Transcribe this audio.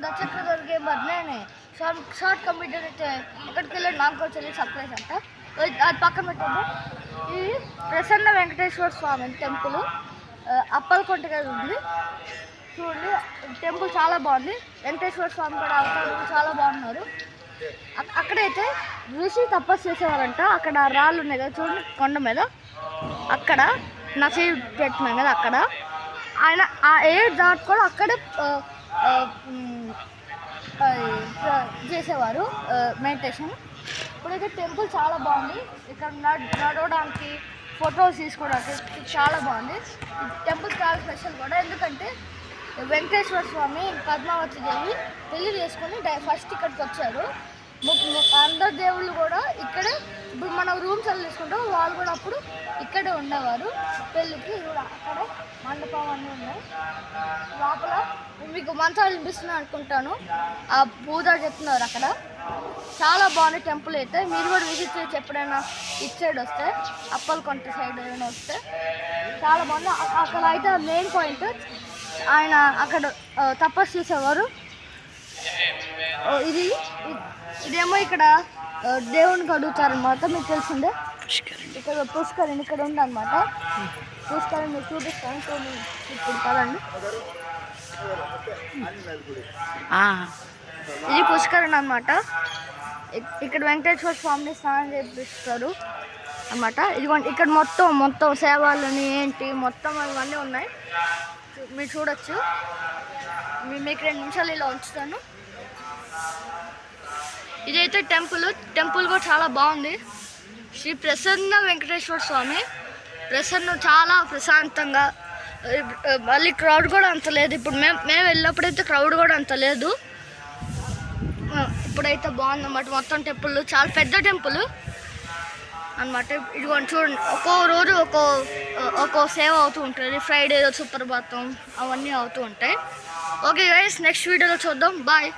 దచ్చక్కడ దొరికే బద్నేనే short computer అయితే ఎక్కడికి వెళ్ళి నాకు చెల్లి సర్ప్రైజ్ అంట. అది పక్కన పెట్టండి. ఇది ప్రసన్న వెంకటేశ్వర స్వామి టెంపుల్ అప్పలకొంట గారు ఉంది చూడండి. టెంపుల్ చాలా బాగుంది. వెంకటేశ్వర స్వామి కూడా అవతారం చాలా బాగున్నారు. అక్కడైతే ఋషి తపస్సు చేసేవారంట. అక్కడ రాళ్ళు ఉన్నాయి కదా చూడండి కొండ మీద, అక్కడ నసీబ్ పెట్టినాం కదా అక్కడ ఆయన ఆ ఏడు దాటుకొని అక్కడే చేసేవారు మెడిటేషన్. ఇప్పుడైతే టెంపుల్ చాలా బాగుంది. ఇక్కడ నడవడానికి ఫొటోస్ తీసుకోవడానికి చాలా బాగుంది. టెంపుల్ చాలా స్పెషల్ కూడా, ఎందుకంటే వెంకటేశ్వర స్వామి పద్మావతి దేవి పెళ్లి చేసుకొని ఫస్ట్ ఇక్కడికి వచ్చారు. అందరు దేవుళ్ళు కూడా ఇక్కడే. ఇప్పుడు మనం రూమ్స్ అలా తీసుకుంటాం, వాళ్ళు కూడా అప్పుడు ఇక్కడే ఉండేవారు పెళ్ళికి. కూడా అక్కడే మండపం అన్నీ ఉన్నాయి. లోపల మీకు మంచాలు వినిపిస్తున్నాయి అనుకుంటాను. ఆ పూజ చెప్తున్నారు అక్కడ. చాలా బాగుంది టెంపుల్ అయితే. మీరు కూడా విజిట్ చేసి ఎప్పుడైనా ఇటు సైడ్ వస్తే, అప్పలకొంట సైడ్ ఏమైనా వస్తే చాలా బాగుంది. అక్కడ అయితే మెయిన్ పాయింట్ ఆయన అక్కడ తపస్సు చేసేవారు. ఇదేమో ఇక్కడ దేవునికి అడుగుతారనమాట. మీకు తెలిసిందే ఇక్కడ పుష్కరిణి ఇక్కడ ఉందన్నమాట. పుష్కరిణి మీకు చూపిస్తాను ఇప్పుడు కదండి. ఇది పుష్కరిణి అనమాట. ఇక్కడ వెంకటేశ్వర స్వామిని స్నానం చేపిస్తారు అన్నమాట. ఇదిగోండి ఇక్కడ మొత్తం సేవలని ఏంటి మొత్తం అవన్నీ ఉన్నాయి, మీరు చూడొచ్చు. మీకు 2 నిమిషాలు ఇలా ఉంచుతాను. ఇదైతే టెంపుల్ కూడా చాలా బాగుంది. శ్రీ ప్రసన్న వెంకటేశ్వర స్వామి. చాలా ప్రశాంతంగా, మళ్ళీ క్రౌడ్ కూడా అంత లేదు. ఇప్పుడు మేము వెళ్ళినప్పుడైతే క్రౌడ్ కూడా అంత లేదు. ఇప్పుడైతే బాగుందన్నమాట. మొత్తం టెంపుల్ చాలా పెద్ద టెంపుల్ అన్నమాట. ఇదిగోండి చూడండి, ఒక్కో రోజు ఒక్కో సేవ అవుతూ ఉంటుంది. ఫ్రైడే సుప్రభాతం అవన్నీ అవుతూ ఉంటాయి. ఓకే గైస్, నెక్స్ట్ వీడియోలో చూద్దాం. బాయ్.